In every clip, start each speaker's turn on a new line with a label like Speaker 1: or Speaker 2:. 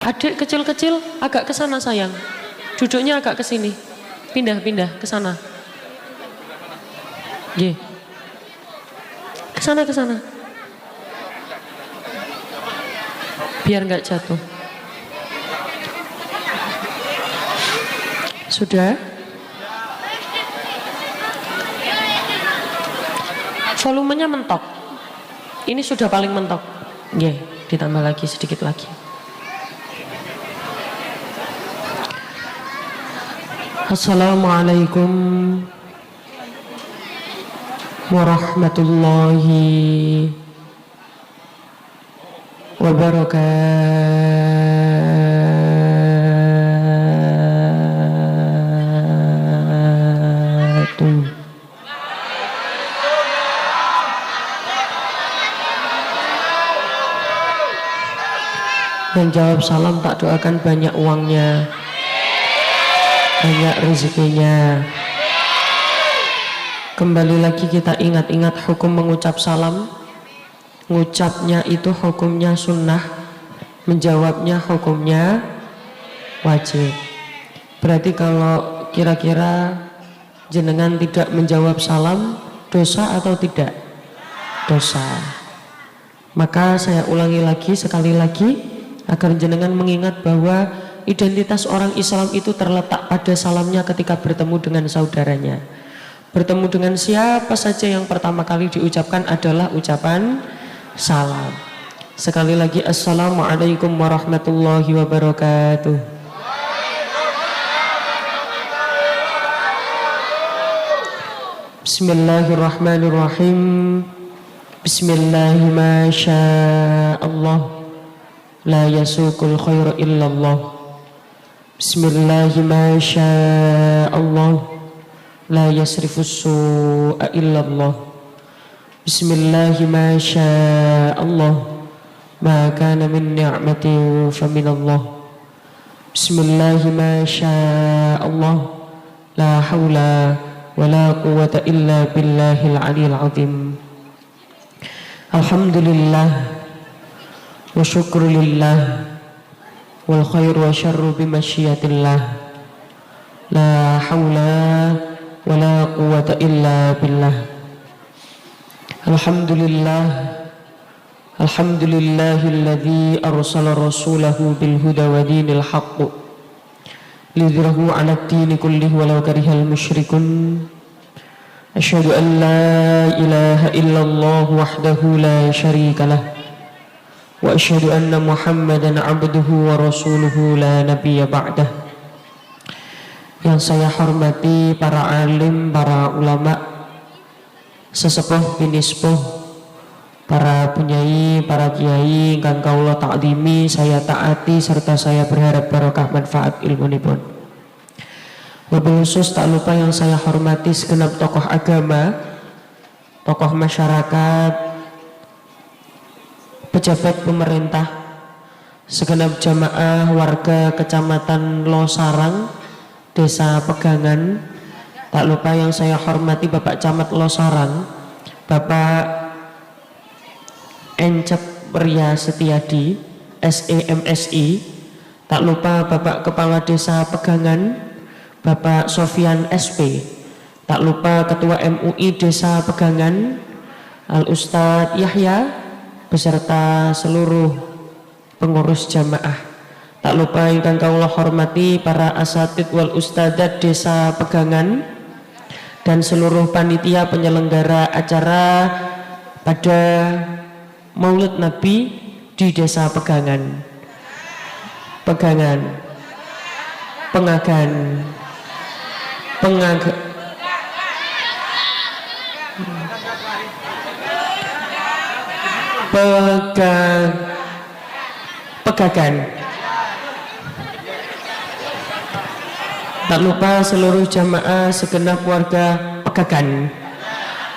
Speaker 1: Adik kecil-kecil agak ke sana sayang. Duduknya agak ke sini. Pindah-pindah ke sana. Nggih. Ke sana ke sana. Biar nggak jatuh. Sudah? Volumenya mentok. Ini sudah paling mentok. Nggih, ditambah lagi sedikit lagi. Assalamualaikum warahmatullahi wabarakatuh. Yang jawab salam tak doakan banyak uangnya, banyak rezekinya. Kembali lagi kita ingat-ingat hukum mengucap salam. Ngucapnya itu hukumnya sunnah, menjawabnya hukumnya wajib. Berarti kalau kira-kira jenengan tidak menjawab salam, dosa atau tidak? Dosa. Maka saya ulangi lagi sekali lagi agar jenengan mengingat bahwa identitas orang Islam itu terletak pada salamnya ketika bertemu dengan saudaranya. Bertemu dengan siapa saja yang pertama kali diucapkan adalah ucapan salam. Sekali lagi, assalamualaikum warahmatullahi wabarakatuh. Bismillahirrahmanirrahim. Bismillahirrahmanirrahim. La yasukul khairu illallah. Bismillahirrahmanirrahim. La yasrifus su'a illallah. Bismillahirrahmanirrahim. Ma kana min ni'matin faminallah. Bismillahirrahmanirrahim. La hawla wa la quwwata illa billahil aliyil azim. Alhamdulillah wa syukrulillah wal khairu wa syarru bimasyiatillah. La hawla wa la quwwata illa billah. Alhamdulillah, alhamdulillahilladzi arsala rasulahu bil huda wa dinil haqq lidhirahu 'ala ad-dini kullihi walau karihal musyrikun. Asyhadu an la ilaha illallah wahdahu la syarika lah wa asyhadu anna Muhammadan 'abduhu wa rasuluhu la nabiyya ba'dah. Yang saya hormati para alim, para ulama, sesepuh binispuh, para penyai, para kiai ingkang kaula ta'zimi, saya taati serta saya berharap barokah manfaat ilmunipun. Wabil khusus tak lupa yang saya hormati segenap tokoh agama, tokoh masyarakat, pejabat pemerintah, segenap jamaah warga Kecamatan Losarang, Desa Pegangan. Tak lupa yang saya hormati Bapak Camat Losarang, Bapak Encep Ria Setiadi SEMSI. Tak lupa Bapak Kepala Desa Pegangan, Bapak Sofian SP. Tak lupa Ketua MUI Desa Pegangan, Al Ustadz Yahya, beserta seluruh pengurus jamaah. Tak lupa ingkang kaula hormati para asatid wal ustadzat Desa Pegangan dan seluruh panitia penyelenggara acara pada Maulid Nabi di Desa Pegangan. Pegangan, Pengagan, Pegagan. Tak lupa seluruh jamaah segenap warga Pegagan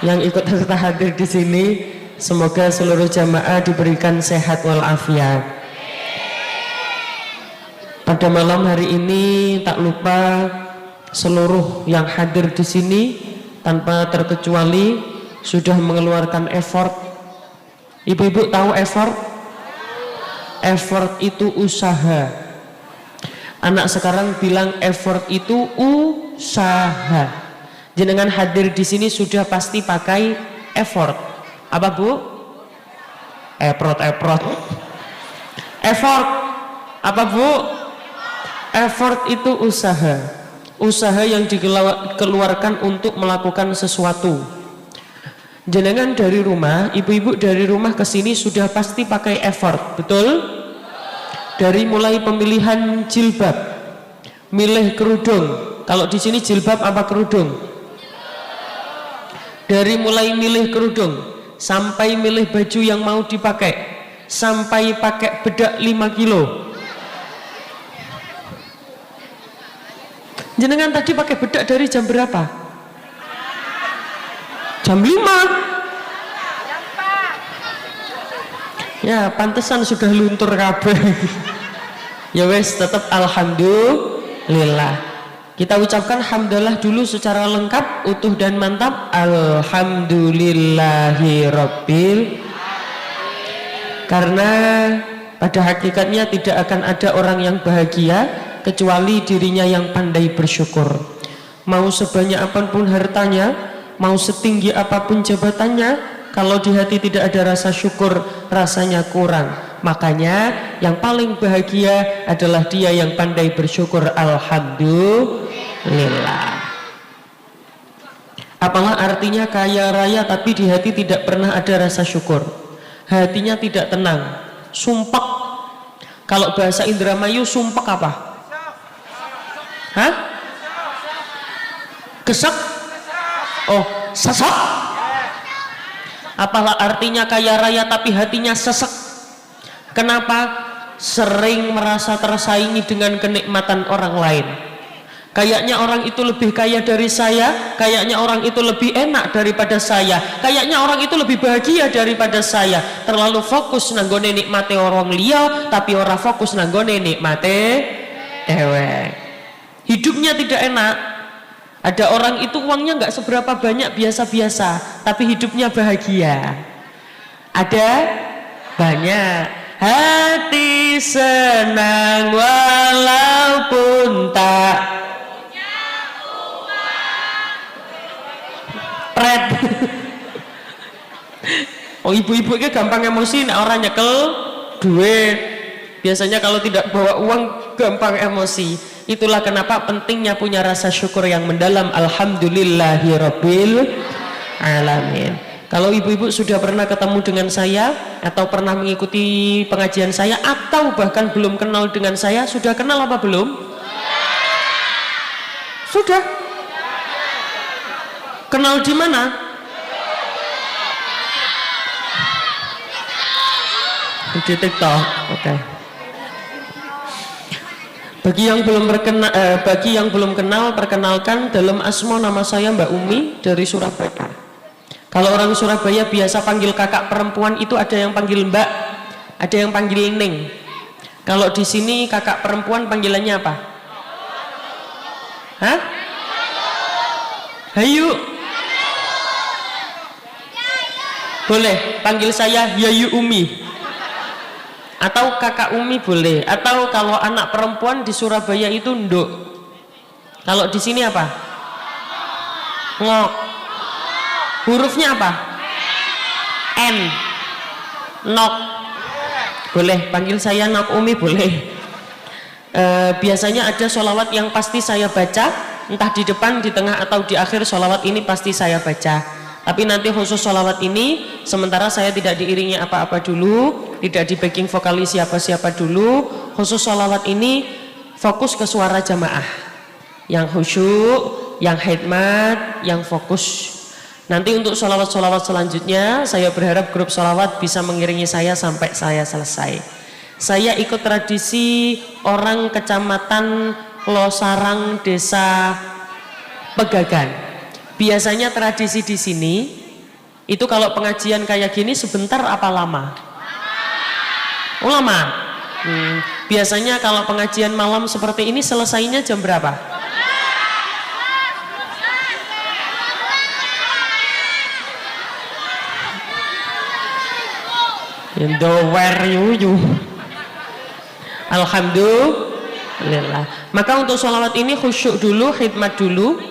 Speaker 1: yang ikut serta hadir di sini. Semoga seluruh jamaah diberikan sehat walafiat. Pada malam hari ini tak lupa seluruh yang hadir di sini tanpa terkecuali sudah mengeluarkan effort. Ibu-ibu tahu effort? effort itu usaha. Anak sekarang bilang effort itu usaha. Jenengan hadir di sini sudah pasti pakai effort. Apa Bu? Effort. Effort. Apa Bu? Effort itu usaha. Usaha yang dikeluarkan untuk melakukan sesuatu. Jenengan dari rumah, ibu-ibu dari rumah ke sini sudah pasti pakai effort, betul? Dari mulai pemilihan jilbab, milih kerudung. Kalau di sini jilbab apa kerudung? Dari mulai milih kerudung sampai milih baju yang mau dipakai, sampai pakai bedak 5 kilo. Jenengan tadi pakai bedak dari jam berapa? Jam 5. Ya, pantesan sudah luntur kabeh. Ya wes, tetap alhamdulillah. Kita ucapkan hamdalah dulu secara lengkap, utuh dan mantap. Alhamdulillahirabbil. Karena pada hakikatnya tidak akan ada orang yang bahagia kecuali dirinya yang pandai bersyukur. Mau sebanyak apapun hartanya, mau setinggi apapun jabatannya, kalau di hati tidak ada rasa syukur, rasanya kurang. Makanya yang paling bahagia adalah dia yang pandai bersyukur. Alhamdulillah. Apalah artinya kaya raya tapi di hati tidak pernah ada rasa syukur, hatinya tidak tenang, sumpek. Kalau bahasa Indramayu sumpek apa? Hah? Gesek? Oh, sesek. Apalah artinya kaya raya tapi hatinya sesek? Kenapa? Sering merasa tersaingi dengan kenikmatan orang lain. Kayaknya orang itu lebih kaya dari saya, kayaknya orang itu lebih enak daripada saya, kayaknya orang itu lebih bahagia daripada saya. Terlalu fokus nanggone nikmate orang liya tapi ora fokus nanggone nikmate dewek. Hidupnya tidak enak. Ada orang itu uangnya nggak seberapa banyak, biasa-biasa, tapi hidupnya bahagia. Ada banyak. Hati senang walaupun tak pret. Oh, ibu-ibu ini gampang emosi, nek orang nyekel duit. Biasanya kalau tidak bawa uang gampang emosi. Itulah kenapa pentingnya punya rasa syukur yang mendalam. Alhamdulillahirabbil alamin. Kalau ibu-ibu sudah pernah ketemu dengan saya atau pernah mengikuti pengajian saya atau bahkan belum kenal dengan saya, sudah kenal apa belum? Sudah. Kenal di mana? Di TikTok. Oke. Bagi yang belum kenal, perkenalkan, dalam asma nama saya Mbak Umi dari Surabaya. Kalau orang Surabaya biasa panggil kakak perempuan itu ada yang panggil Mbak, ada yang panggil Neng. Kalau di sini kakak perempuan panggilannya apa? Hah? Hayu. Boleh panggil saya Yayu Umi. Atau kakak Umi boleh. Atau kalau anak perempuan di Surabaya itu Nduk. Kalau di sini apa? Ngok. Hurufnya apa? N. Nok. Boleh panggil saya Nok Umi boleh. Biasanya ada sholawat yang pasti saya baca, entah di depan, di tengah atau di akhir. Sholawat ini pasti saya baca. Tapi nanti khusus sholawat ini sementara saya tidak diiringi apa-apa dulu, tidak di backing vokalis siapa-siapa dulu. Khusus sholawat ini fokus ke suara jamaah yang khusyuk, yang hikmat, yang fokus. Nanti untuk sholawat-sholawat selanjutnya saya berharap grup sholawat bisa mengiringi saya sampai saya selesai. Saya ikut tradisi orang kecamatan Losarang, desa Pegagan. Biasanya tradisi di sini itu kalau pengajian kayak gini sebentar apa lama? Lama. Biasanya kalau pengajian malam seperti ini selesainya jam berapa? Indo where you. Alhamdulillah. Maka untuk sholawat ini khusyuk dulu, khidmat dulu.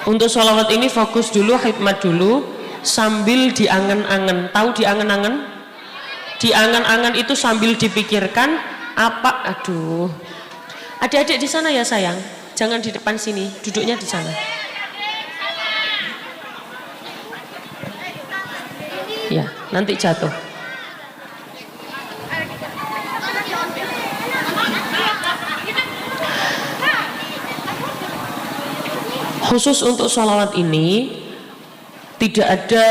Speaker 1: Untuk sholawat ini fokus dulu, khidmat dulu, sambil diangen-angen. Tahu diangen-angen? Diangen-angen itu sambil dipikirkan apa? Aduh, adik-adik di sana ya sayang, jangan di depan sini, duduknya di sana. Ya, nanti jatuh. Khusus untuk sholawat ini tidak ada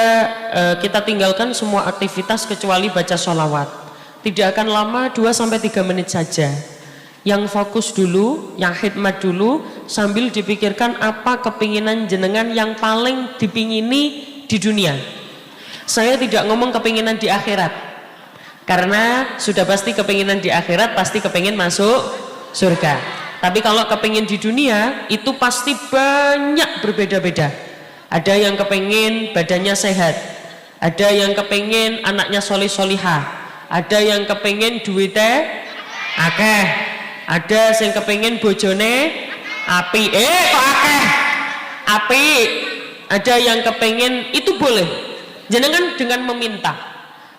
Speaker 1: kita tinggalkan semua aktivitas kecuali baca sholawat. Tidak akan lama 2-3 menit saja. Yang fokus dulu, yang khidmat dulu, sambil dipikirkan apa kepinginan jenengan yang paling dipingini di dunia. Saya tidak ngomong kepinginan di akhirat, karena sudah pasti kepinginan di akhirat pasti kepingin masuk surga. Tapi kalau kepingin di dunia itu pasti banyak berbeda-beda. Ada yang kepingin badannya sehat, ada yang kepingin anaknya solih-solihah, ada yang kepingin duitnya akeh, ada yang kepingin bojone api, kok akeh api, ada yang kepingin, itu boleh jenengan dengan meminta.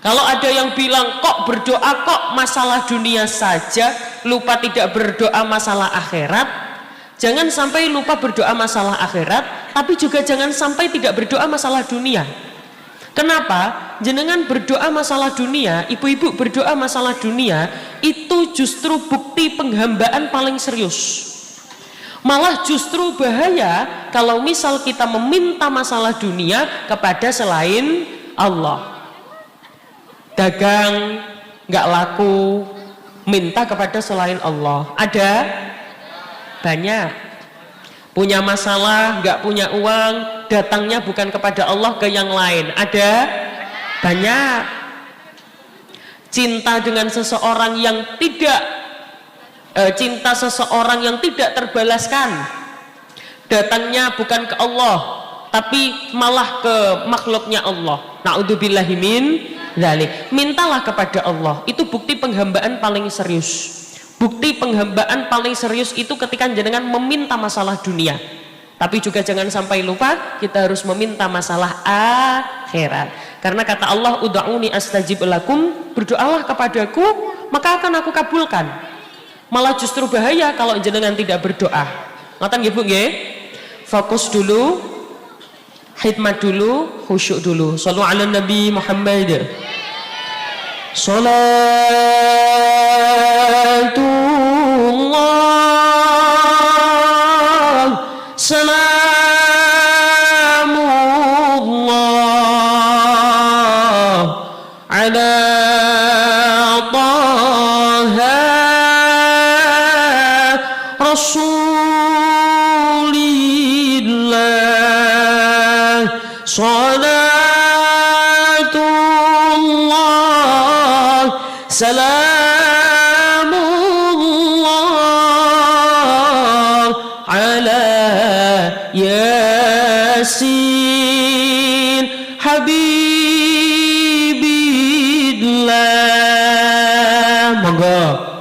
Speaker 1: Kalau ada yang bilang kok berdoa kok masalah dunia saja, lupa tidak berdoa masalah akhirat, jangan sampai lupa berdoa masalah akhirat, tapi juga jangan sampai tidak berdoa masalah dunia. Kenapa? Jenengan berdoa masalah dunia, ibu-ibu berdoa masalah dunia, itu justru bukti penghambaan paling serius. Malah justru bahaya kalau misal kita meminta masalah dunia kepada selain Allah. Dagang nggak laku, minta kepada selain Allah. Ada banyak. Punya masalah, nggak punya uang, datangnya bukan kepada Allah ke yang lain. Ada banyak. Cinta dengan seseorang yang tidak terbalaskan, datangnya bukan ke Allah tapi malah ke makhluknya Allah. Na'udzubillahi min dzalik. Mintalah kepada Allah, itu bukti penghambaan paling serius. Bukti penghambaan paling serius itu ketika jenengan meminta masalah dunia. Tapi juga jangan sampai lupa kita harus meminta masalah akhirat. Karena kata Allah, ud'uni astajib lakum, berdoalah kepadaku maka akan aku kabulkan. Malah justru bahaya kalau jenengan tidak berdoa. Ngoten nggih Bu nggih? Fokus dulu, khidmat dulu, khusyuk dulu. Shallu ala Nabi Muhammad. Salatullah, salamullah ala Rasulillah, salatullah, salamullah ala Yasin Habibillah. Monggo.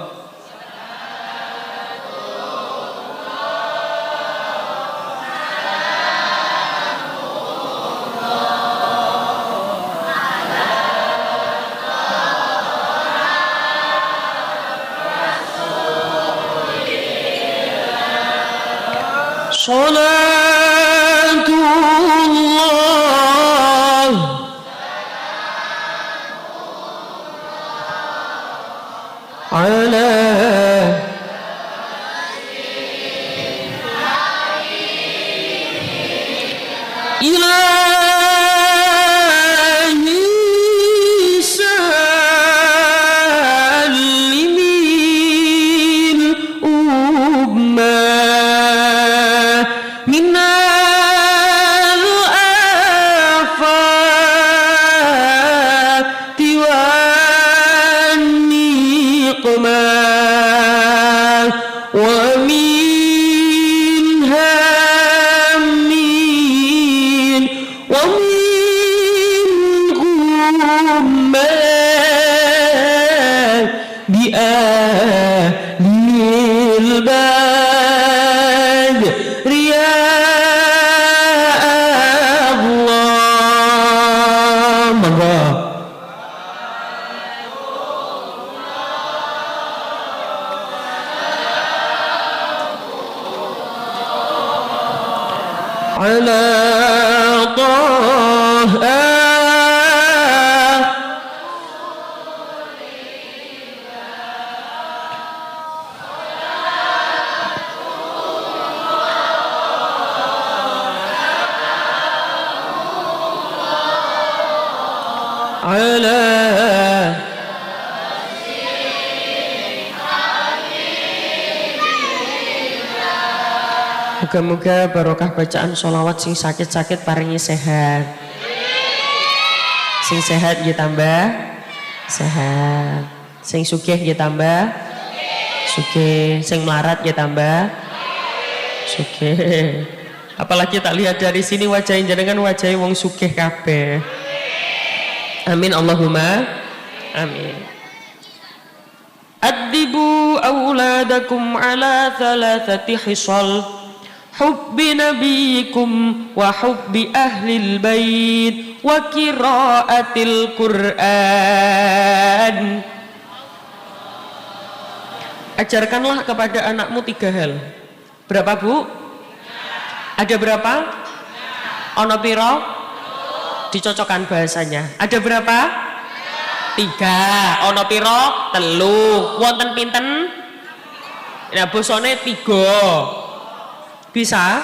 Speaker 1: Salatullah ala ilahi salimin umma minal afati wan niqmah. Allahumma bi ahlil badri ya Allah. Monggo. Ala Taha ala Moga-moga barokah bacaan sholawat sing sakit-sakit paringi sehat. Sing sehat nggih tambah sehat. Sing sugih nggih tambah sugih. Sing melarat nggih tambah sugih. Apalagi tak lihat dari sini wajah jenengan wajah wong sugih kabeh. Amin Allahumma amin. Addibu auladakum ala thalathati hisal hubbi nabiyikum wa hubbi ahlil bait wa qiraatil Qur'an. Ajarkanlah kepada anakmu 3 hal. Berapa Bu? Ada berapa? Ono piro? Dicocokkan bahasanya. Ada berapa? 3. Ono piro? 3. Wonten pinten? Nah bosone 3. Bisa?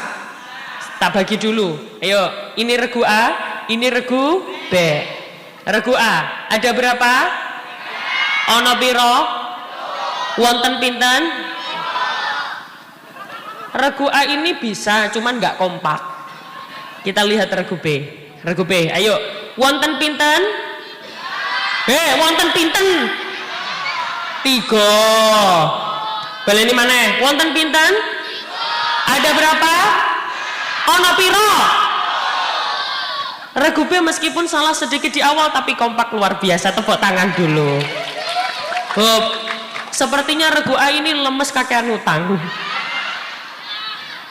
Speaker 1: Tak bagi dulu. Ayo, ini regu A, ini regu B. Regu A, ada berapa? Ono piro? Wonten pinten? Regu A ini bisa, cuman nggak kompak. Kita lihat regu B. Regu B, ayo. Wonten pinten? Wonten pinten? 3. Baleni maneh. Wonten pinten? Ada berapa? Ono piro? Regu B meskipun salah sedikit di awal tapi kompak luar biasa. Tepuk tangan dulu. Hup. Sepertinya regu A ini lemes kakean utang.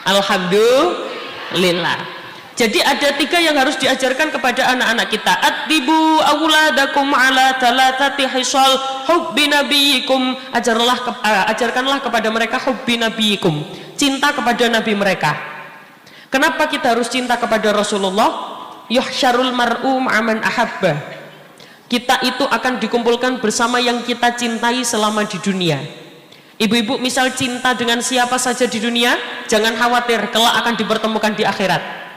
Speaker 1: Alhamdulillah. Jadi ada 3 yang harus diajarkan kepada anak-anak kita. Addibu auladakum ala thalathati hisal hubbi nabiyikum. Ajarkanlah kepada mereka hubbi nabiyikum, cinta kepada nabi mereka. Kenapa kita harus cinta kepada Rasulullah? Yuhsyarul mar'u ma'aman ahabba. Kita itu akan dikumpulkan bersama yang kita cintai selama di dunia. Ibu-ibu misal cinta dengan siapa saja di dunia, jangan khawatir kelak akan dipertemukan di akhirat.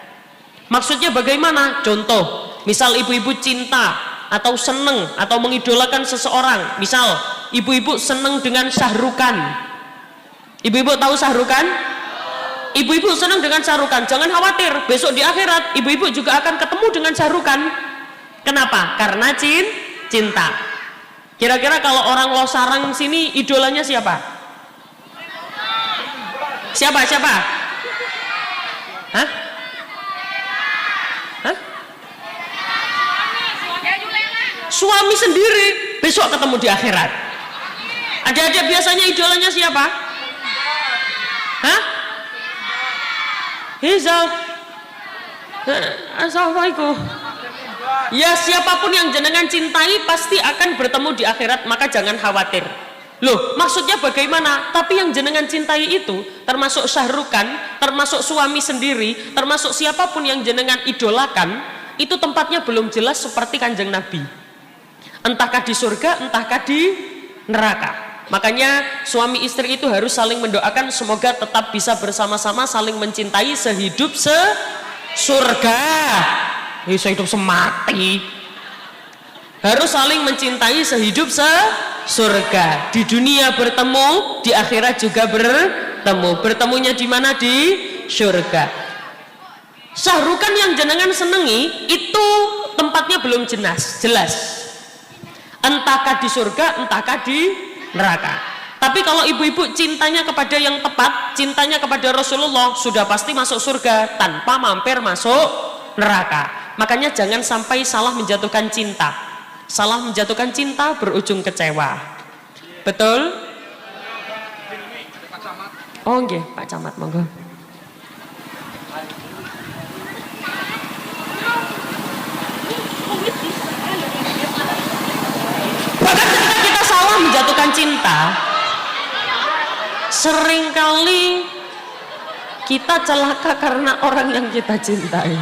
Speaker 1: Maksudnya bagaimana? Contoh, misal ibu-ibu cinta atau seneng atau mengidolakan seseorang. Misal ibu-ibu seneng dengan Syahrukan. Ibu-ibu tahu Syahrukan? Ibu-ibu seneng dengan Syahrukan. Jangan khawatir, besok di akhirat ibu-ibu juga akan ketemu dengan Syahrukan. Kenapa? Karena cinta. Kira-kira kalau orang Losarang sini idolanya siapa? Siapa? Hah? Suami sendiri besok ketemu di akhirat. Adik-adik biasanya idolanya siapa? Hah? Hizal. Assalamualaikum. Ya siapapun yang jenengan cintai pasti akan bertemu di akhirat, maka jangan khawatir. Loh, maksudnya bagaimana? Tapi yang jenengan cintai itu termasuk Syahrukan, termasuk suami sendiri, termasuk siapapun yang jenengan idolakan, itu tempatnya belum jelas seperti Kanjeng Nabi. Entahkah di surga, entahkah di neraka. Makanya suami istri itu harus saling mendoakan semoga tetap bisa bersama-sama saling mencintai sehidup surga. Sehidup semati. Harus saling mencintai sehidup surga. Di dunia bertemu, di akhirat juga bertemu. Bertemunya di mana? Di surga. Syahrukan yang jenengan senengi itu tempatnya belum jelas. Entahkah di surga, entahkah di neraka. Tapi kalau ibu-ibu cintanya kepada yang tepat, cintanya kepada Rasulullah, sudah pasti masuk surga tanpa mampir masuk neraka. Makanya jangan sampai salah menjatuhkan cinta. Salah menjatuhkan cinta berujung kecewa. Betul? Oh nggih, Pak Camat monggo. Bahkan ketika kita salah menjatuhkan cinta, seringkali kita celaka karena orang yang kita cintai.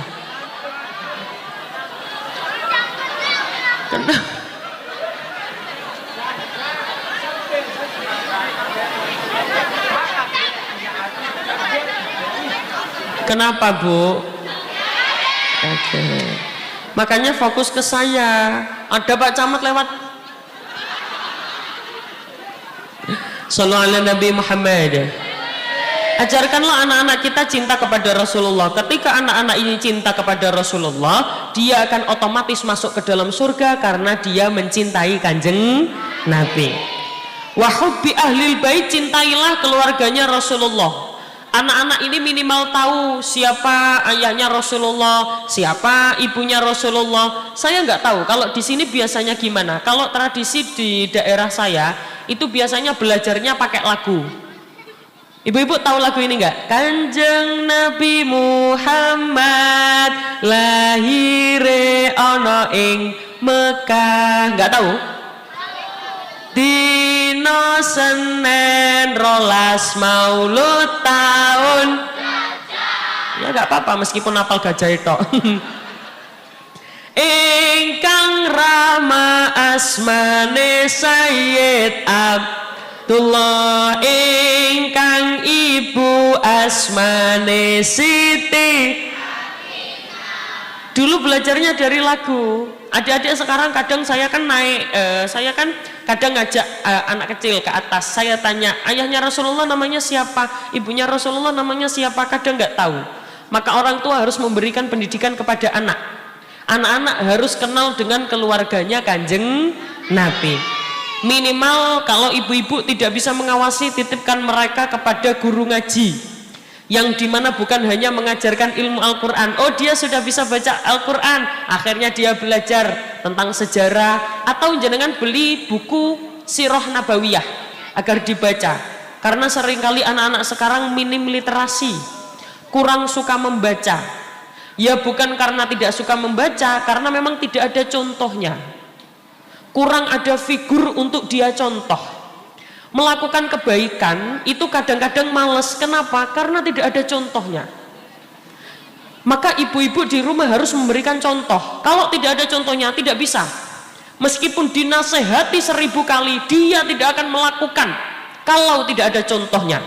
Speaker 1: Kenapa Bu? Oke. Makanya fokus ke saya. Ada Pak Camat lewat. Sallallahu alaihi Nabi Muhammad. Ajarkanlah anak-anak kita cinta kepada Rasulullah. Ketika anak-anak ini cinta kepada Rasulullah, dia akan otomatis masuk ke dalam surga karena dia mencintai Kanjeng Nabi. Wa hubbi ahlil bait, cintailah keluarganya Rasulullah. Anak-anak ini minimal tahu siapa ayahnya Rasulullah, siapa ibunya Rasulullah. Saya nggak tahu kalau di sini biasanya gimana. Kalau tradisi di daerah saya itu biasanya belajarnya pakai lagu. Ibu-ibu tahu lagu ini nggak? Kanjeng Nabi Muhammad lahire ono ing Mekah. Nggak tahu? Dino Senin rolas maulud tahun. Ya nggak apa-apa meskipun hafal gajah itu. Ingkang rama asmane Sayyid Abdullah, ingkang ibu asmane Siti. Dulu belajarnya dari lagu. Adik-adik sekarang kadang saya kan naik, saya kan kadang ngajak anak kecil ke atas. Saya tanya, ayahnya Rasulullah namanya siapa? Ibunya Rasulullah namanya siapa? Kadang nggak tahu. Maka orang tua harus memberikan pendidikan kepada anak. Anak-anak harus kenal dengan keluarganya Kanjeng Nabi. Minimal kalau ibu-ibu tidak bisa mengawasi, titipkan mereka kepada guru ngaji. Yang dimana bukan hanya mengajarkan ilmu Al-Quran. Oh dia sudah bisa baca Al-Quran, akhirnya dia belajar tentang sejarah. Atau jenengan beli buku Sirah Nabawiyah agar dibaca. Karena seringkali anak-anak sekarang minim literasi, kurang suka membaca. Ya bukan karena tidak suka membaca, karena memang tidak ada contohnya. Kurang ada figur untuk dia contoh. Melakukan kebaikan itu kadang-kadang males. Kenapa? Karena tidak ada contohnya. Maka ibu-ibu di rumah harus memberikan contoh. Kalau tidak ada contohnya tidak bisa. Meskipun dinasehati 1000 kali, dia tidak akan melakukan kalau tidak ada contohnya.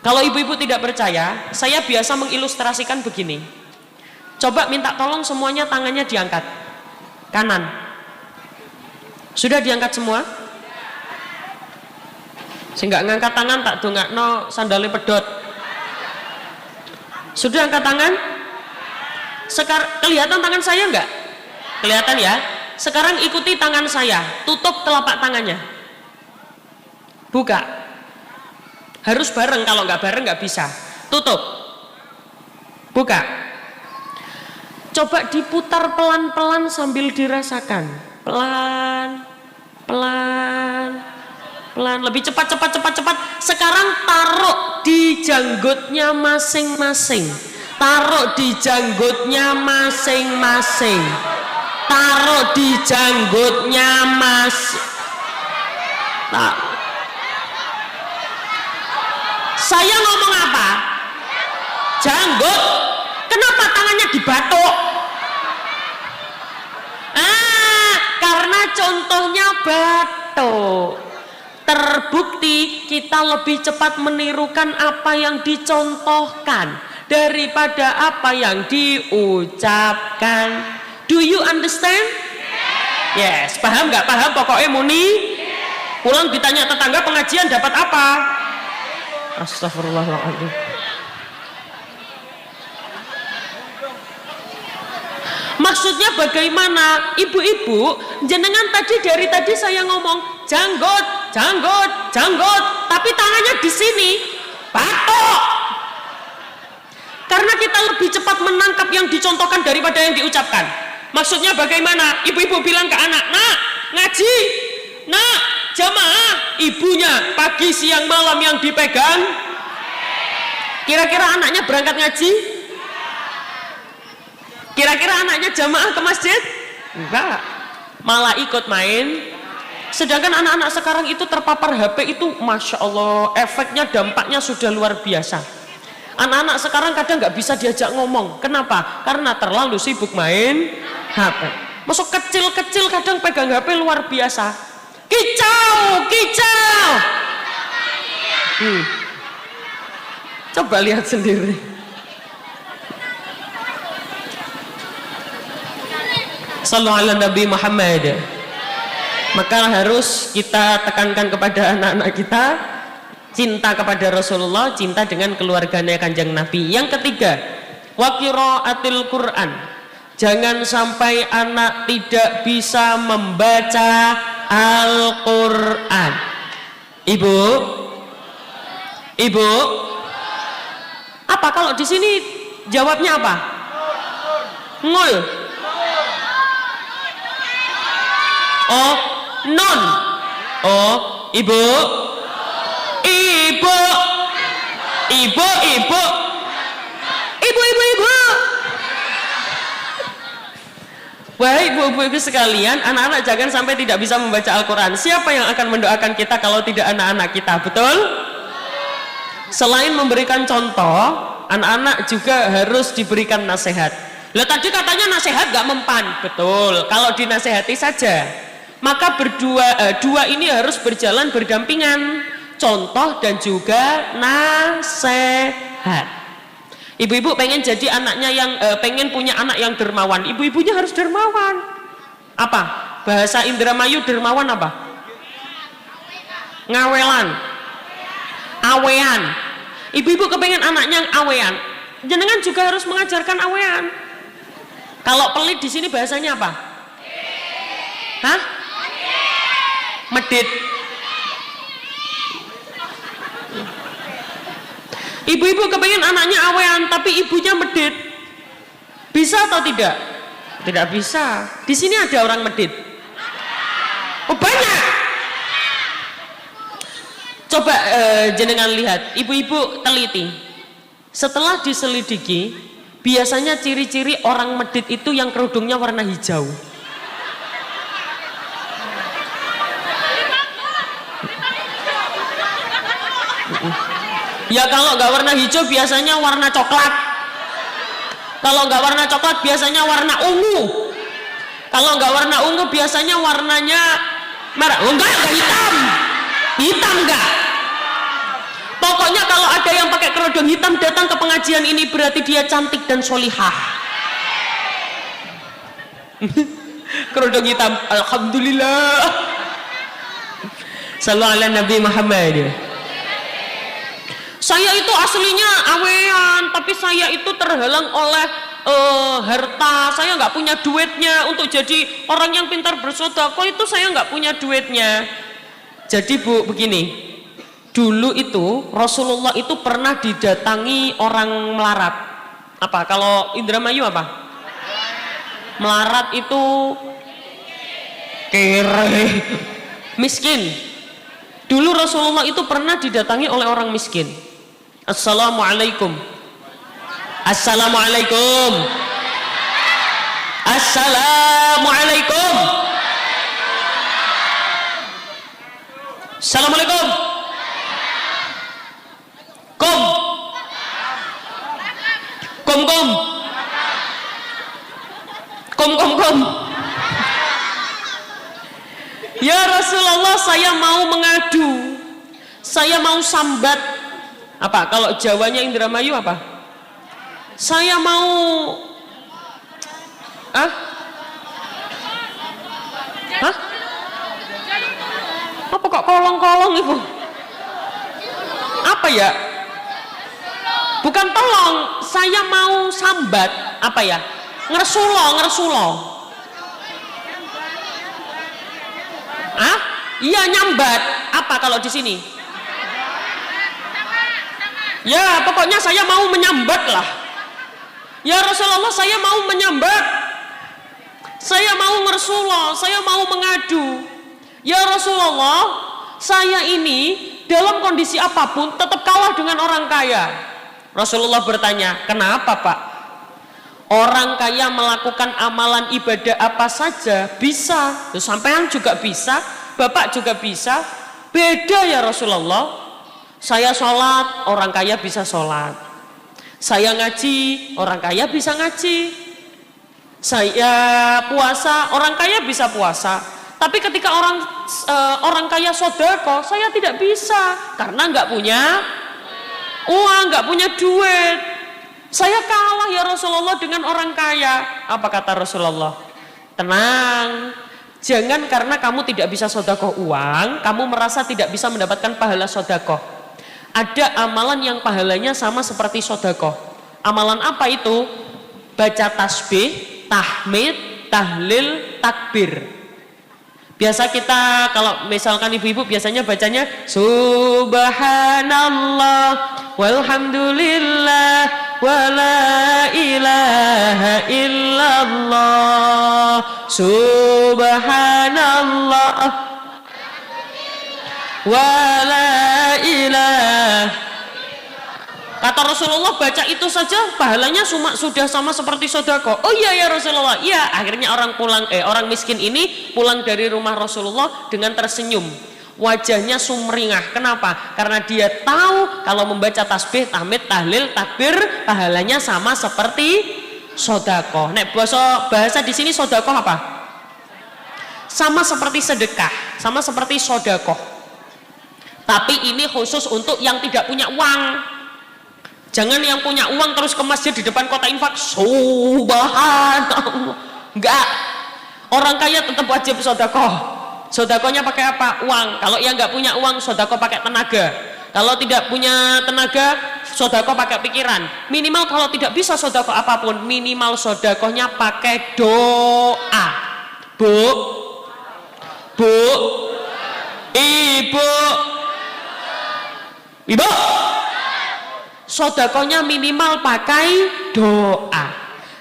Speaker 1: Kalau ibu-ibu tidak percaya, saya biasa mengilustrasikan begini. Coba minta tolong semuanya tangannya diangkat. Kanan. Sudah diangkat semua? Sehingga ngangkat tangan tak dongakno sandalnya pedot. Sudah angkat tangan? Sekarang kelihatan tangan saya enggak? Kelihatan ya? Sekarang ikuti tangan saya, tutup telapak tangannya. Buka. Harus bareng, kalau nggak bareng nggak bisa. Tutup. Buka. Coba diputar pelan-pelan sambil dirasakan. Pelan, pelan, pelan. Lebih cepat. Sekarang taruh di janggutnya masing-masing. Taruh di janggutnya masing-masing. Taruh di janggutnya Saya ngomong apa? Janggut. Kenapa tangannya dibatuk? Karena contohnya batuk. Terbukti kita lebih cepat menirukan apa yang dicontohkan daripada apa yang diucapkan. Do you understand? Yes. Paham nggak? Paham pokoknya muni. Pulang ditanya tetangga pengajian dapat apa? Astagfirullahaladzim. Maksudnya bagaimana? Ibu-ibu, jenengan dari tadi saya ngomong janggut, tapi tangannya di sini, batuk. Karena kita lebih cepat menangkap yang dicontohkan daripada yang diucapkan. Maksudnya bagaimana? Ibu-ibu bilang ke anak, nak ngaji, nak jamaah, ibunya pagi siang malam yang dipegang. Kira-kira anaknya berangkat ngaji? Kira-kira anaknya jamaah ke masjid? Enggak, malah ikut main. Sedangkan anak-anak sekarang itu terpapar HP itu, Masya Allah, efeknya, dampaknya sudah luar biasa. Anak-anak sekarang kadang nggak bisa diajak ngomong. Kenapa? Karena terlalu sibuk main HP. Masuk kecil-kecil kadang pegang HP luar biasa. Kicau, kicau. Coba lihat sendiri. Sallallahu ala Nabi Muhammad. Maka harus kita tekankan kepada anak-anak kita cinta kepada Rasulullah, cinta dengan keluarganya Kanjeng Nabi. Yang ketiga, wa qiraatil Quran. Jangan sampai anak tidak bisa membaca Al-Quran. Ibu, ibu, apa kalau di sini jawabnya apa? Ngul. Oh, non. Oh, ibu, ibu, ibu, ibu, ibu, ibu. Wahai ibu-ibu sekalian, anak-anak jangan sampai tidak bisa membaca Al-Quran. Siapa yang akan mendoakan kita kalau tidak anak-anak kita? Betul? Selain memberikan contoh, anak-anak juga harus diberikan nasihat. Lah tadi katanya nasihat gak mempan. Betul, kalau dinasehati saja. Maka dua ini harus berjalan berdampingan, contoh dan juga nasihat. Ibu-ibu pengen jadi anaknya yang pengen punya anak yang dermawan, ibu-ibunya harus dermawan. Apa? Bahasa Indramayu dermawan apa? Ngawelan, awean. Ibu-ibu kepengen anaknya yang awean, jenengan juga harus mengajarkan awean. Kalau pelit di sini bahasanya apa? Hah? Medit. Ibu-ibu kepengen anaknya awean tapi ibunya medit. Bisa atau tidak? Tidak bisa. Di sini ada orang medit. Oh banyak. Coba jenengan lihat, ibu-ibu teliti. Setelah diselidiki, biasanya ciri-ciri orang medit itu yang kerudungnya warna hijau. Ya kalau nggak warna hijau biasanya warna coklat. Kalau nggak warna coklat biasanya warna ungu. Kalau nggak warna ungu biasanya warnanya merah. Oh, enggak hitam. Hitam enggak. Pokoknya kalau ada yang pakai kerudung hitam datang ke pengajian ini berarti dia cantik dan solihah. Kerudung hitam, alhamdulillah. Sallallahu ala Nabi Muhammad. Saya itu aslinya awean, tapi saya itu terhalang oleh harta. Saya nggak punya duitnya untuk jadi orang yang pintar bersedekah. Itu saya nggak punya duitnya. Jadi Bu, begini, dulu itu Rasulullah itu pernah didatangi orang melarat. Apa? Kalau Indramayu apa? Melarat itu kere, miskin. Dulu Rasulullah itu pernah didatangi oleh orang miskin. Assalamualaikum. Assalamualaikum. Assalamualaikum. Assalamualaikum. Kom. Kom kom. Kom kom kom. Ya Rasulullah, saya mau mengadu. Saya mau sambat. Apa? Kalau Jawanya Indramayu apa? Saya mau Hah? Apa kok kolong-kolong itu? Apa ya? Bukan tolong, saya mau sambat. Apa ya? Ngersulo. Hah? Iya, nyambat. Apa kalau di sini? Ya, pokoknya saya mau menyambat lah. Ya Rasulullah, saya mau menyambat. Saya mau Rasulullah, saya mau mengadu. Ya Rasulullah, saya ini dalam kondisi apapun tetap kalah dengan orang kaya. Rasulullah bertanya, kenapa Pak? Orang kaya melakukan amalan ibadah apa saja bisa. Sampean juga bisa, Bapak juga bisa. Beda ya Rasulullah. Saya sholat, orang kaya bisa sholat. Saya ngaji, orang kaya bisa ngaji. Saya puasa, orang kaya bisa puasa. Tapi ketika orang kaya sedekah, saya tidak bisa karena nggak punya uang, nggak punya duit. Saya kalah ya Rasulullah dengan orang kaya. Apa kata Rasulullah? Tenang, jangan karena kamu tidak bisa sedekah uang, kamu merasa tidak bisa mendapatkan pahala sedekah. Ada amalan yang pahalanya sama seperti sedekah. Amalan apa itu? Baca tasbih, tahmid, tahlil, takbir. Biasa kita kalau misalkan ibu-ibu biasanya bacanya subhanallah walhamdulillah wala ilaha illallah subhanallah wala ilaha. Kata Rasulullah, baca itu saja pahalanya sudah sama seperti sedekah. Oh iya ya Rasulullah. Iya, akhirnya orang miskin ini pulang dari rumah Rasulullah dengan tersenyum. Wajahnya sumringah. Kenapa? Karena dia tahu kalau membaca tasbih, tahmid, tahlil, takbir pahalanya sama seperti sedekah. Nek bahasa di sini sedekah apa? Sama seperti sedekah, sama seperti sedekah. Tapi ini khusus untuk yang tidak punya uang. Jangan yang punya uang terus ke masjid di depan kota infak. Subhanallah. Enggak. Orang kaya tetap wajib sedekah. Sedekahnya pakai apa? Uang. Kalau yang enggak punya uang, sedekah pakai tenaga. Kalau tidak punya tenaga, sedekah pakai pikiran. Minimal kalau tidak bisa sedekah apapun, minimal sedekahnya pakai doa. Bu, ibu, sedekahnya minimal pakai doa.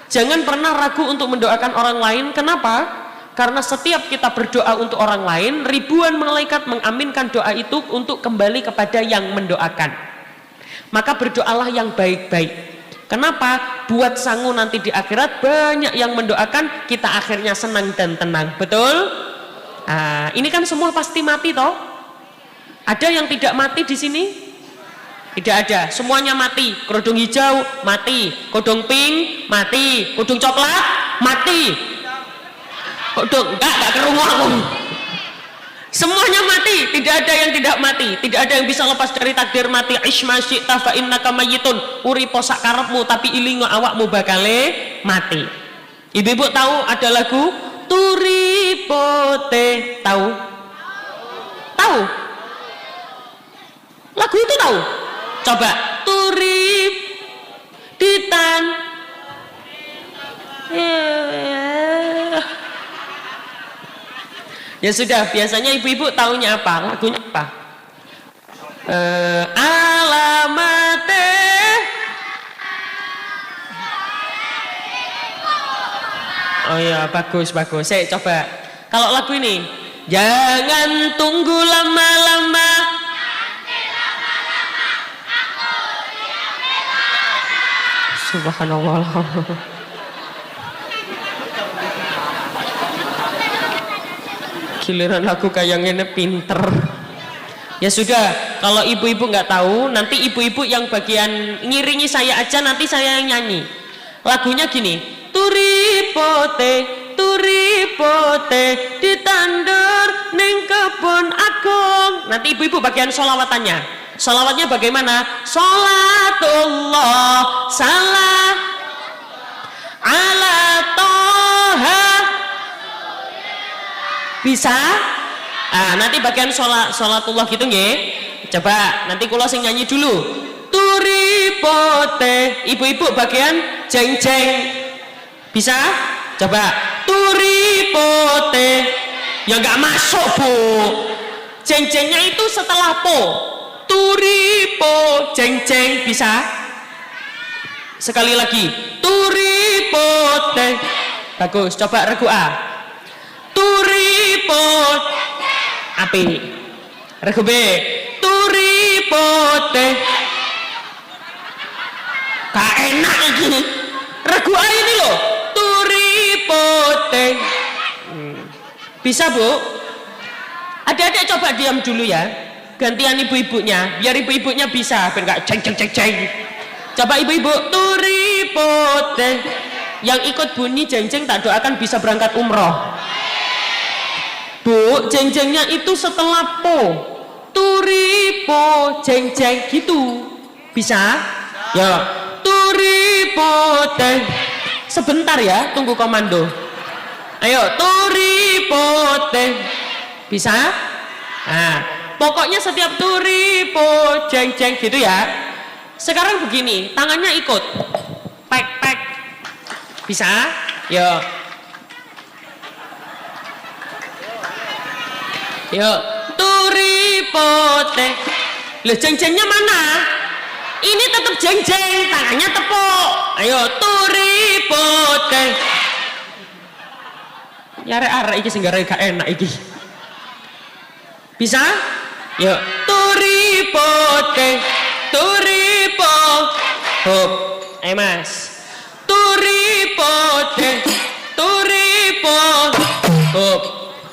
Speaker 1: Jangan pernah ragu untuk mendoakan orang lain. Kenapa? Karena setiap kita berdoa untuk orang lain, ribuan malaikat mengaminkan doa itu untuk kembali kepada yang mendoakan. Maka berdoalah yang baik-baik. Kenapa? Buat sangu nanti di akhirat banyak yang mendoakan, kita akhirnya senang dan tenang. Betul? Nah, ini kan semua pasti mati toh? Ada yang tidak mati di sini? Tidak ada, semuanya mati. Kerudung hijau mati, kerudung pink mati, kerudung coklat mati. Kerudung enggak kerungu aku. Semuanya mati, tidak ada yang tidak mati, tidak ada yang bisa lepas dari takdir mati. Isma syi'ta fa innaka mayyitun. Uripo sak karepmu tapi ilingo awakmu bakale mati. Ibu-ibu tahu ada lagu Turipote, tahu? Tahu? Lagu itu tahu? Coba turip ditan ya sudah, biasanya ibu-ibu tahunya apa? Lagunya apa? Alamate. Oh ya, bagus. Saya coba. Kalau lagu ini, jangan tunggu lama-lama. Subhanallah. Giliran aku kayak ngene pinter. Ya sudah, kalau ibu-ibu nggak tahu, nanti ibu-ibu yang bagian ngiringi saya aja, nanti saya yang nyanyi. Lagunya gini, turipote ditandur ning kebon agung. Nanti ibu-ibu bagian sholawatannya. Sholawatnya bagaimana? Sholatullah salam ala toha. Bisa? Nanti bagian sholatullah gitu nggih. Coba nanti kula sing nyanyi dulu. Turipote, ibu-ibu bagian jeng-jeng. Bisa? Coba. Turipote. Ya nggak masuk, Bu. Jeng-jengnya itu setelah po. Turipo jeng-jeng, bisa? Sekali lagi. Turipote. Bagus, coba regu A. Turipot api. Regu B. Turipote. Gak enak ini. Regu A ini loh. Turipote. Bisa Bu? Adik-adik coba diam dulu ya. Gantian ibu-ibunya, biar ibu-ibunya bisa, biar nggak ceng. Coba ibu-ibu, turipote. Yang ikut bunyi jeng-jeng tak doakan bisa berangkat umroh. Bu, jeng-jengnya itu setelah po. Turipo, jeng-jeng gitu. Bisa? Ya. Turipote. Sebentar ya, tunggu komando. Ayo, turipote. Bisa? Nah, pokoknya setiap turipo, jeng-jeng gitu ya. Sekarang begini, tangannya ikut. Pek. Bisa? Yo. Turipote. Loh, jeng-jengnya mana? Ini tetap jeng-jeng, tangannya tepuk. Ayo, turipote. Ya arek iki sing gak enak iki. Bisa? Yuk, turipote. Turipo. Hop. Ayo Mas. Turipote. Turipo. Hop.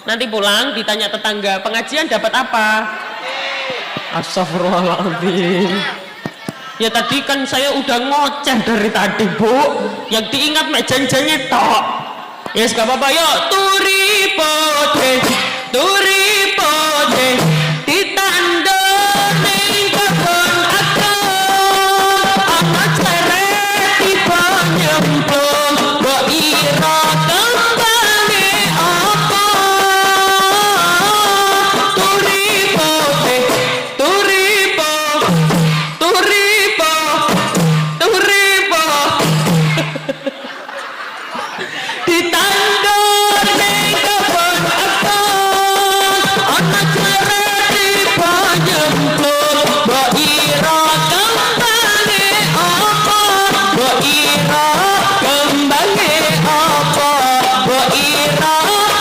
Speaker 1: Nanti pulang ditanya tetangga, pengajian dapat apa? Astagfirullahaladzim. Ya tadi kan saya udah ngoceh dari tadi Bu. Yang diingat mek jeng-jengnya tok. Ya yes, gak apa-apa. Yuk, turipote. Turipote. Ditanda ning kebon akon. Ana ceret tiba nyemplung. Mbok ira kembane apa? Turipote. Turipo. Turipo. Turipo. Ditanda ning kebon akon. Ana ceret tiba nyemplung. Mbok ira kembane apa? Mbok ira kembane apa? Mbok ira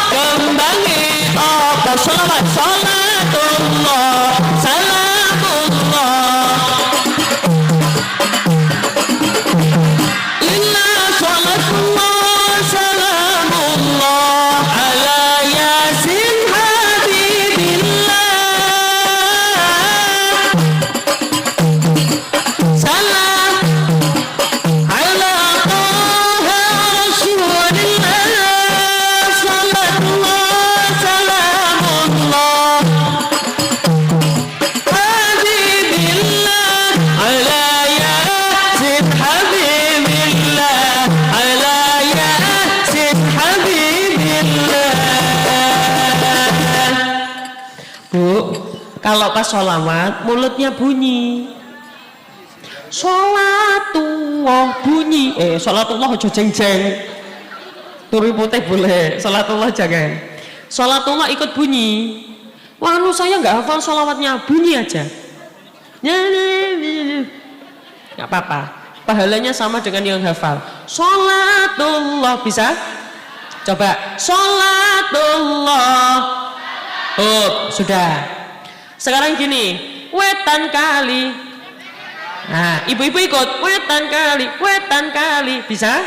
Speaker 1: kembane apa? Sholawat salatullah salamullah inna salatullah salamullah ala yasin habibillah salam ala taha rasulillah salatullah salamullah habibillah ala yasin habibillah ala yasin habibillah. Bu, kalau pas sholawat mulutnya bunyi sholatullah bunyi. Sholatullah aja jeng-jeng. Turipoteh boleh, sholatullah jangan. Sholatullah ikut bunyi. Wah, saya nggak hafal sholawatnya, bunyi aja. Nggak apa-apa. Pahalanya sama dengan yang hafal. Sholatullah bisa? Coba. Sholatullah. Oh, sudah. Sekarang gini, wetan kali. Nah, ibu-ibu ikut. Wetan kali. Bisa?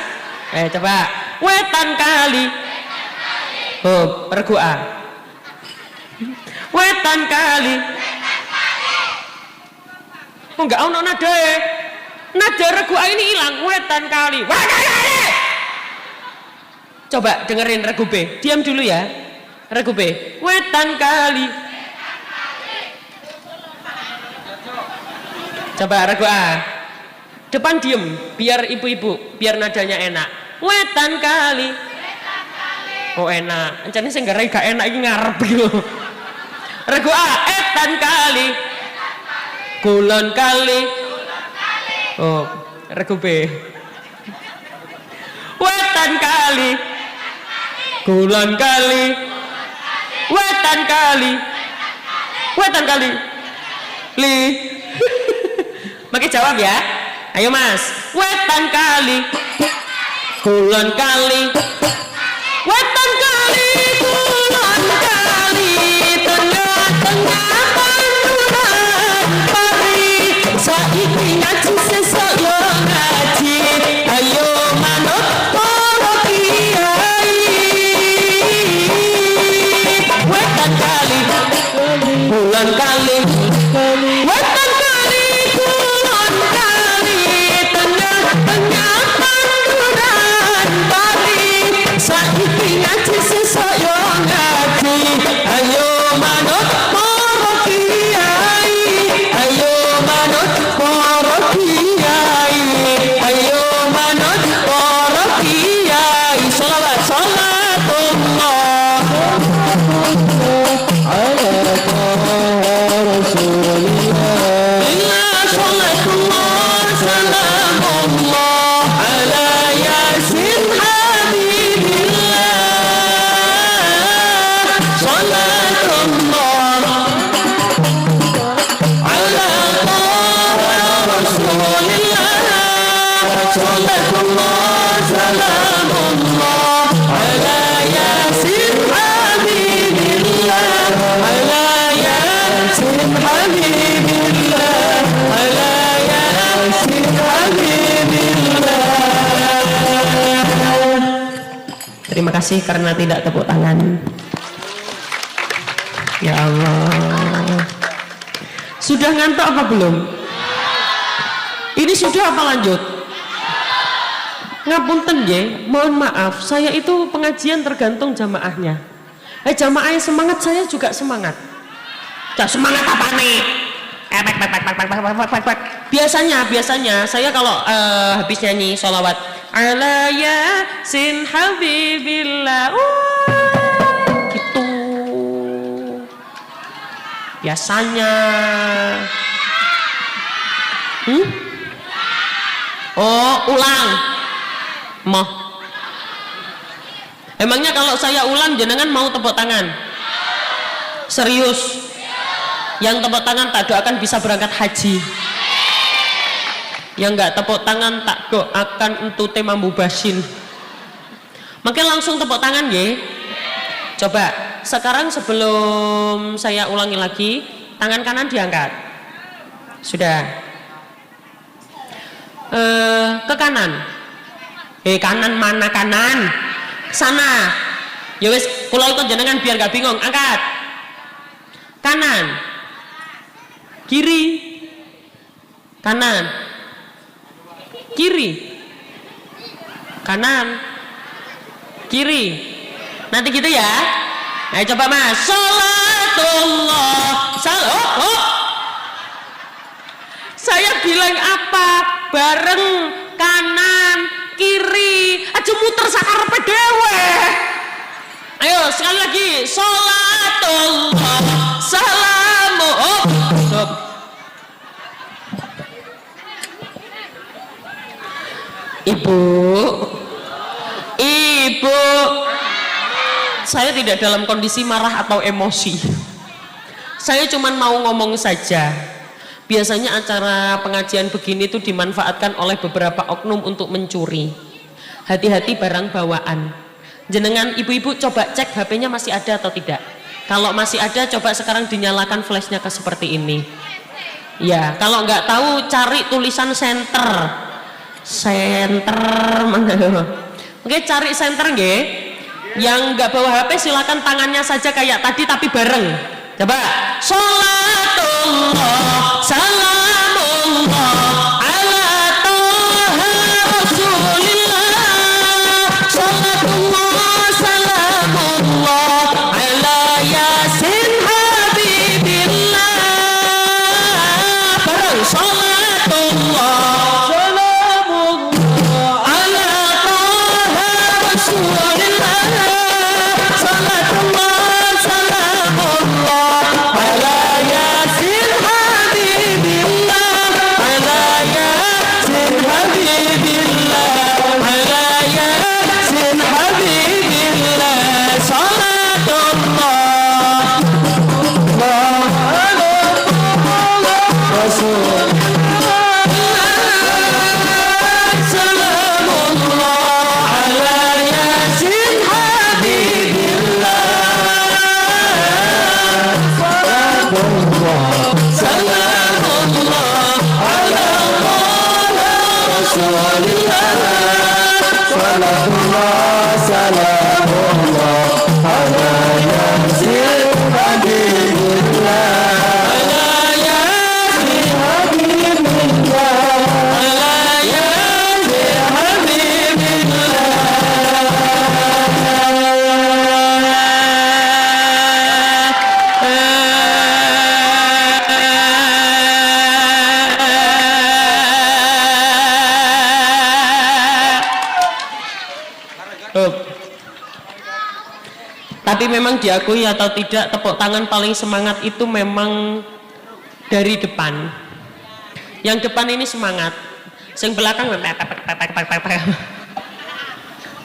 Speaker 1: Coba. Wetan kali. Oh, regu A. Wetan kali. Oh, enggak ono nada. Nada regu A ini hilang. Wetan kali. Wetan kali. Coba dengerin regu B. Diam dulu ya. Regu B. Wetan kali. Coba regu A. Depan diem, biar ibu-ibu, biar nadanya enak. Wetan kali. Oh enak. Encane sing gak enak iki ngarep iki lho. Regu A. Etan kali. Kulon kali. Oh, regu B. Wetan kali. Kulon kali. Wetan kali. Wetan kali. Li. Pakai jawab ya. Ayo Mas. Wetan kali. Kulon kali. Terima kasih karena tidak tepuk tangan. Ya Allah. Sudah ngantuk apa belum? Ini sudah apa lanjut? Ngapunten nggih, mohon maaf, saya itu pengajian tergantung jamaahnya. Jamaahnya semangat, saya juga semangat. Semangat apa nih? Biasanya saya kalau habis nyanyi sholawat ala yasin habibillah gitu biasanya. Ulang moh. Emangnya kalau saya ulang jenengan mau tepuk tangan? Serius? Yang tepuk tangan tak doakan bisa berangkat haji. Yang nggak tepuk tangan tak doakan entute mambu basin. Makanya langsung tepuk tangan ya. Coba sekarang sebelum saya ulangi lagi, tangan kanan diangkat. Sudah. Ke kanan. Kanan mana kanan? Sana. Ya wis, kula ikut jenengan biar gak bingung. Angkat. Kanan. Kiri. Kanan. Kiri. Kanan. Kiri. Nanti gitu ya. Ayo coba Mas. Salatullah. Saya bilang apa? Bareng kanan, kiri. Aja muter sakarepe dhewe. Ayo sekali lagi. Salatullah. Salamu. Stop. Ibu, saya tidak dalam kondisi marah atau emosi. Saya cuma mau ngomong saja. Biasanya acara pengajian begini itu dimanfaatkan oleh beberapa oknum untuk mencuri. Hati-hati barang bawaan. Jenengan ibu-ibu coba cek HP-nya masih ada atau tidak. Kalau masih ada coba sekarang dinyalakan flashnya ke seperti ini. Ya, kalau nggak tahu cari tulisan center mana? Oke, cari center nggih. Yang nggak bawa HP silakan tangannya saja kayak tadi tapi bareng. Coba. Salatullah salamullah ala toha rasulillah. Salatullah salamullah ala yasin habibillah. Bareng. Salatullah Tapi memang diakui atau tidak, tepuk tangan paling semangat itu memang dari depan. Yang depan ini semangat, yang belakang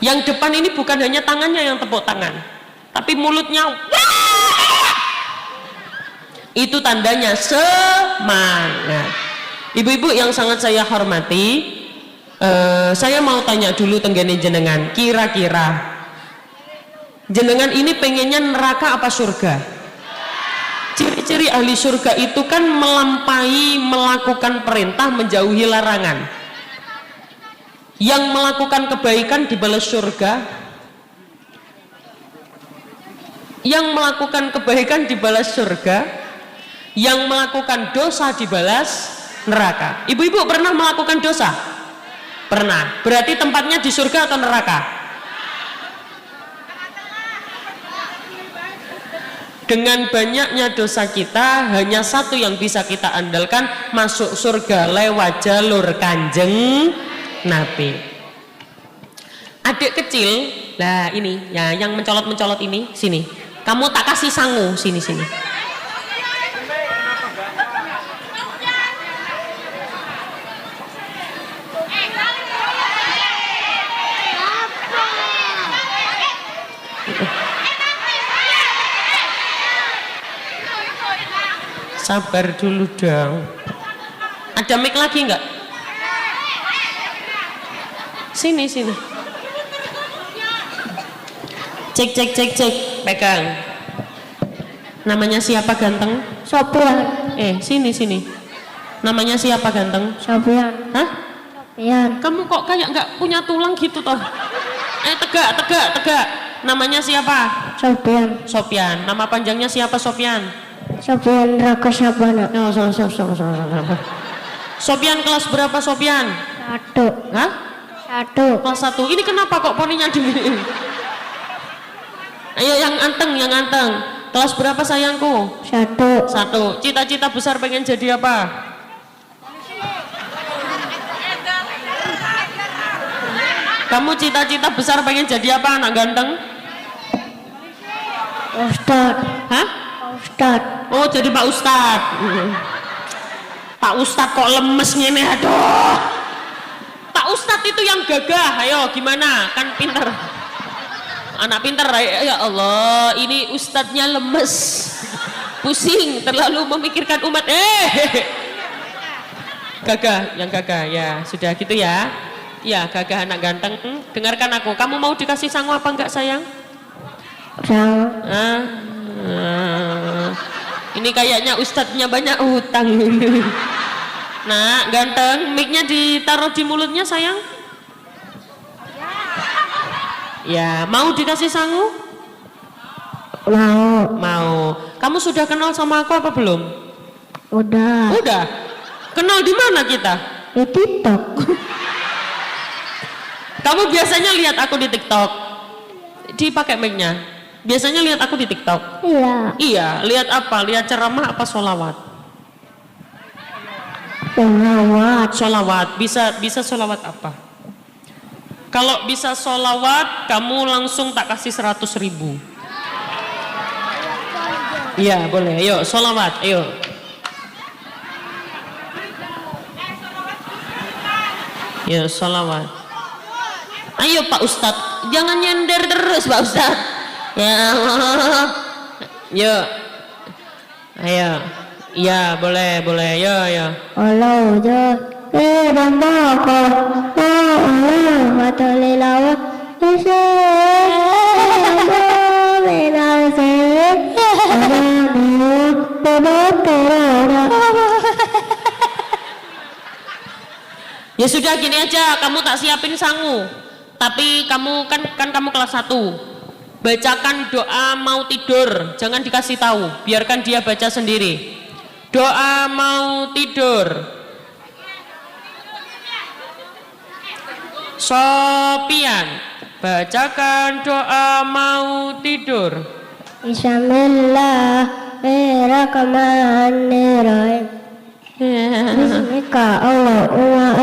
Speaker 1: yang depan ini bukan hanya tangannya yang tepuk tangan, tapi mulutnya itu tandanya semangat. Ibu-ibu yang sangat saya hormati, saya mau tanya dulu tenggene jenengan, kira-kira jenengan ini pengennya neraka apa surga? Ciri-ciri ahli surga itu kan melampaui melakukan perintah, menjauhi larangan. Yang melakukan kebaikan dibalas surga, yang melakukan kebaikan dibalas surga, yang melakukan dosa dibalas neraka. Ibu-ibu pernah melakukan dosa? Pernah. Berarti tempatnya di surga atau neraka? Dengan banyaknya dosa kita, hanya satu yang bisa kita andalkan, masuk surga lewat jalur Kanjeng Nabi. Adik kecil, lah ini ya, yang mencolot-mencolot ini, sini. Kamu tak kasih sangu, sini. Sabar dulu dong. Ada mic lagi nggak? Sini. Cek. Pegang. Namanya siapa ganteng?
Speaker 2: Sopian.
Speaker 1: Sini. Namanya siapa ganteng?
Speaker 2: Sopian.
Speaker 1: Hah?
Speaker 2: Sopian.
Speaker 1: Kamu kok kayak nggak punya tulang gitu toh? Tegak. Namanya siapa? Sopian. Nama panjangnya siapa Sopian?
Speaker 2: Sopian Raka Sabana.
Speaker 1: Oh, Sopian kelas berapa Sopian?
Speaker 2: 1.
Speaker 1: Hah?
Speaker 2: 1.
Speaker 1: Kelas 1. Ini kenapa kok poninya diginiin? Ayo yang anteng. Kelas berapa sayangku?
Speaker 2: 1.
Speaker 1: Cita-cita besar pengen jadi apa? Kamu cita-cita besar pengen jadi apa anak ganteng?
Speaker 2: Ustad.
Speaker 1: Hah?
Speaker 2: Ustad.
Speaker 1: Oh jadi Pak Ustad. Pak Ustad kok lemes ngene, aduh. Pak Ustad itu yang gagah, ayo gimana? Kan pinter. Anak pinter, ya Allah, ini ustadznya lemes. Pusing, terlalu memikirkan umat. Gagah, ya sudah gitu ya. Ya gagah anak ganteng. Dengarkan aku, kamu mau dikasih sangu apa enggak sayang? Ini kayaknya ustadznya banyak utang. Nah ganteng, mic-nya ditaruh di mulutnya sayang. Ya, mau dikasih sangu? Mau. Kamu sudah kenal sama aku apa belum?
Speaker 2: Udah.
Speaker 1: Kenal di mana kita?
Speaker 2: Di TikTok.
Speaker 1: Kamu biasanya lihat aku di TikTok? Dipakai mic-nya. Biasanya lihat aku di TikTok? Iya, lihat apa? Lihat ceramah apa sholawat? Sholawat. Bisa sholawat apa? Kalau bisa sholawat, kamu langsung tak kasih 100.000. Iya boleh, ayo sholawat, ayo. Ya sholawat. Ayo Pak Ustadz, jangan nyender terus Pak Ustadz. Ya Allah. Yuk. Ayo. Iya boleh, yo.
Speaker 2: Allah
Speaker 1: ya sudah gini aja, kamu tak siapin sangu, tapi kamu kan kamu kelas 1, bacakan doa mau tidur, jangan dikasih tahu, biarkan dia baca sendiri. Doa mau tidur. Sopian, bacakan doa mau tidur.
Speaker 2: Bismillahirrahmanirrahim. Bismika Allahumma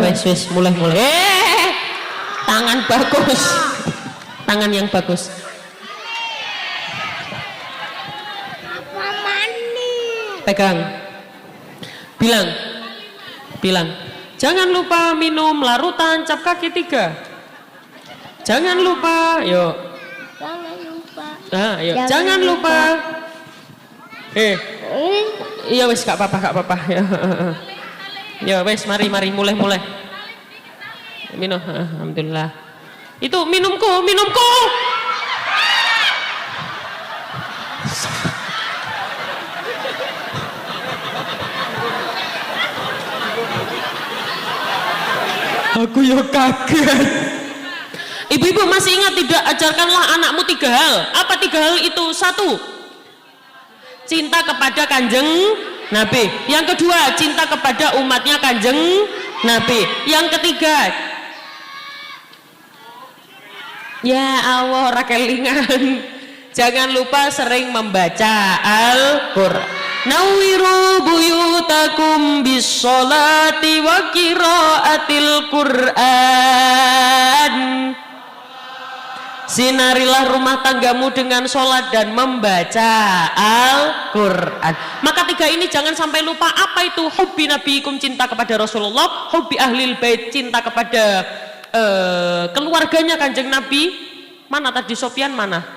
Speaker 1: Wes mulai. Tangan bagus. Tangan yang bagus. Pegang. Bilang. Jangan lupa minum larutan cap kaki 3. Jangan lupa, yuk.
Speaker 2: Jangan lupa.
Speaker 1: Ayo. Jangan lupa. Iya wes gak apa-apa ya. Ya wes mari mulai. Minum, alhamdulillah. Itu minumku. Aku ya kaget. Ibu-ibu masih ingat tidak? Ajarkanlah anakmu 3 hal. Apa 3 hal itu? 1, cinta kepada Kanjeng Nabi. Yang kedua, cinta kepada umatnya Kanjeng Nabi. Yang ketiga, ya Allah, rakelingan. Jangan lupa sering membaca Al-Qur'an. Nawiru buyutakum bis-sholati wa qiraatil Qur'an. Sinarilah rumah tanggamu dengan sholat dan membaca Al-Quran. Maka 3 ini jangan sampai lupa. Apa itu? Hubbi nabiikum, cinta kepada Rasulullah. Hubbi ahlil bait, cinta kepada keluarganya Kanjeng Nabi. Mana tadi Sofyan mana?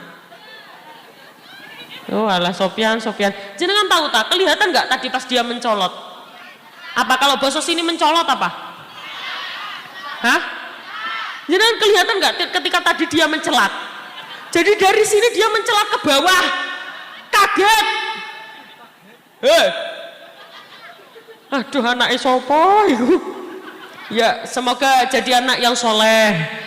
Speaker 1: Oh alah Sofyan. Jenengan tahu tak? Kelihatan nggak tadi pas dia mencolot? Apa kalau bahasa sini mencolot apa? Hah? Jenengan kelihatan nggak ketika tadi dia mencelat? Jadi dari sini dia mencelat ke bawah. Kaget. Aduh, anaknya sopo itu. Ya, semoga jadi anak yang soleh.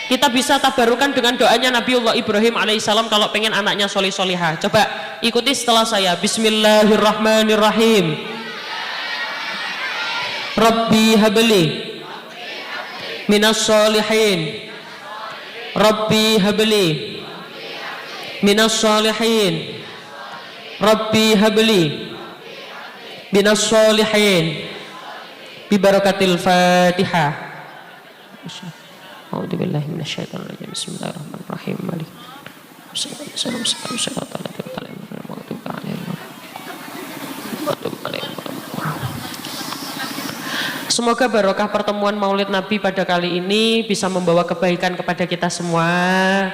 Speaker 1: Kita bisa tabarukan dengan doanya Nabiullah Ibrahim alaihissalam kalau pengen anaknya solih-solihah. Coba ikuti setelah saya. Bismillahirrahmanirrahim. Rabbi habli minas solihin. Rabbi habli minas solihin. Rabbi habli minas solihin. Bibarakatil Fatihah. A'udzubillahi minasyaitonir rajim. Bismillahirrahmanirrahim. Semoga barokah pertemuan Maulid Nabi pada kali ini bisa membawa kebaikan kepada kita semua,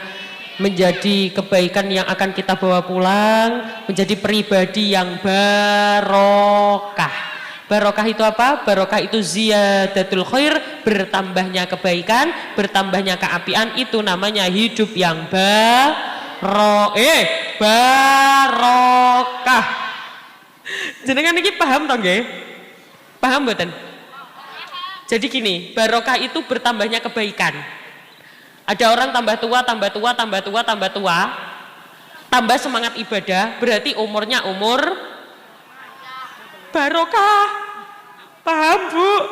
Speaker 1: menjadi kebaikan yang akan kita bawa pulang, menjadi pribadi yang barokah. Barokah itu apa? Barokah itu ziyadatul khair, bertambahnya kebaikan, bertambahnya keapian, itu namanya hidup yang barokah. Jenengan iki paham toh nggih? Paham mboten? Jadi gini, barokah itu bertambahnya kebaikan. Ada orang tambah tua, tambah semangat ibadah, berarti umurnya umur barokah. Paham Bu?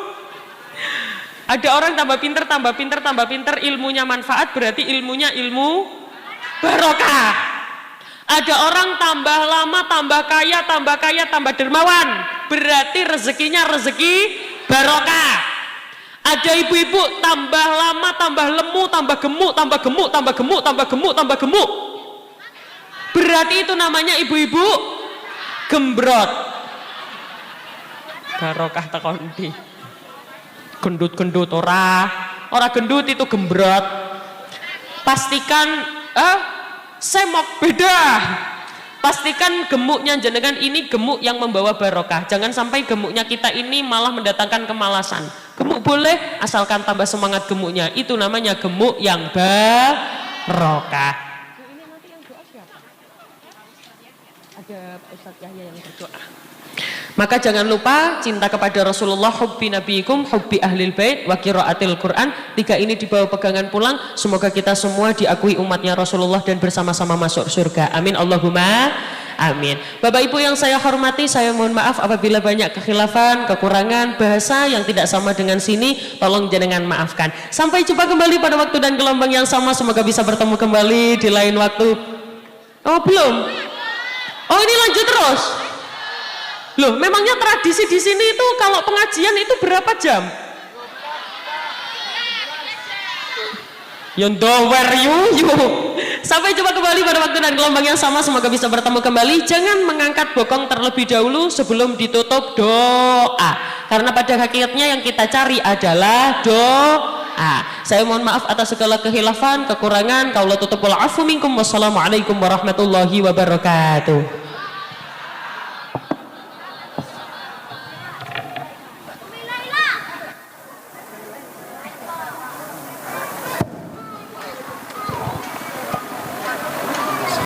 Speaker 1: Ada orang tambah pinter, ilmunya manfaat, berarti ilmunya ilmu barokah. Ada orang tambah lama, tambah kaya, tambah dermawan, berarti rezekinya rezeki barokah. Ada ibu-ibu tambah lama, tambah lemu, tambah gemuk, berarti itu namanya ibu-ibu gembrot. Barokah tekondi. Gendut ora gendut, itu gembrot. Pastikan semok beda. Pastikan gemuknya jenengan ini gemuk yang membawa barokah. Jangan sampai gemuknya kita ini malah mendatangkan kemalasan. Gemuk boleh asalkan tambah semangat gemuknya. Itu namanya gemuk yang barokah. Ini nanti yang doa siapa? Ada Ustaz Yahya yang berdoa. Maka jangan lupa cinta kepada Rasulullah, hubbi nabiikum, hubbi ahlil bait, wa qiraatil Quran. 3 ini dibawa pegangan pulang. Semoga kita semua diakui umatnya Rasulullah dan bersama-sama masuk surga. Amin Allahumma amin. Bapak Ibu yang saya hormati, saya mohon maaf apabila banyak kekhilafan, kekurangan bahasa yang tidak sama dengan sini, tolong jenengan maafkan. Sampai jumpa kembali pada waktu dan gelombang yang sama. Semoga bisa bertemu kembali di lain waktu. Oh belum? Oh ini lanjut terus? Loh, memangnya tradisi di sini itu kalau pengajian itu berapa jam? Yang dower you. Sampai jumpa kembali pada waktu dan gelombang yang sama. Semoga bisa bertemu kembali. Jangan mengangkat bokong terlebih dahulu sebelum ditutup doa. Karena pada hakikatnya yang kita cari adalah doa. Saya mohon maaf atas segala kehilafan, kekurangan. Qaula tutupul afu minkum. Wassalamualaikum warahmatullahi wabarakatuh.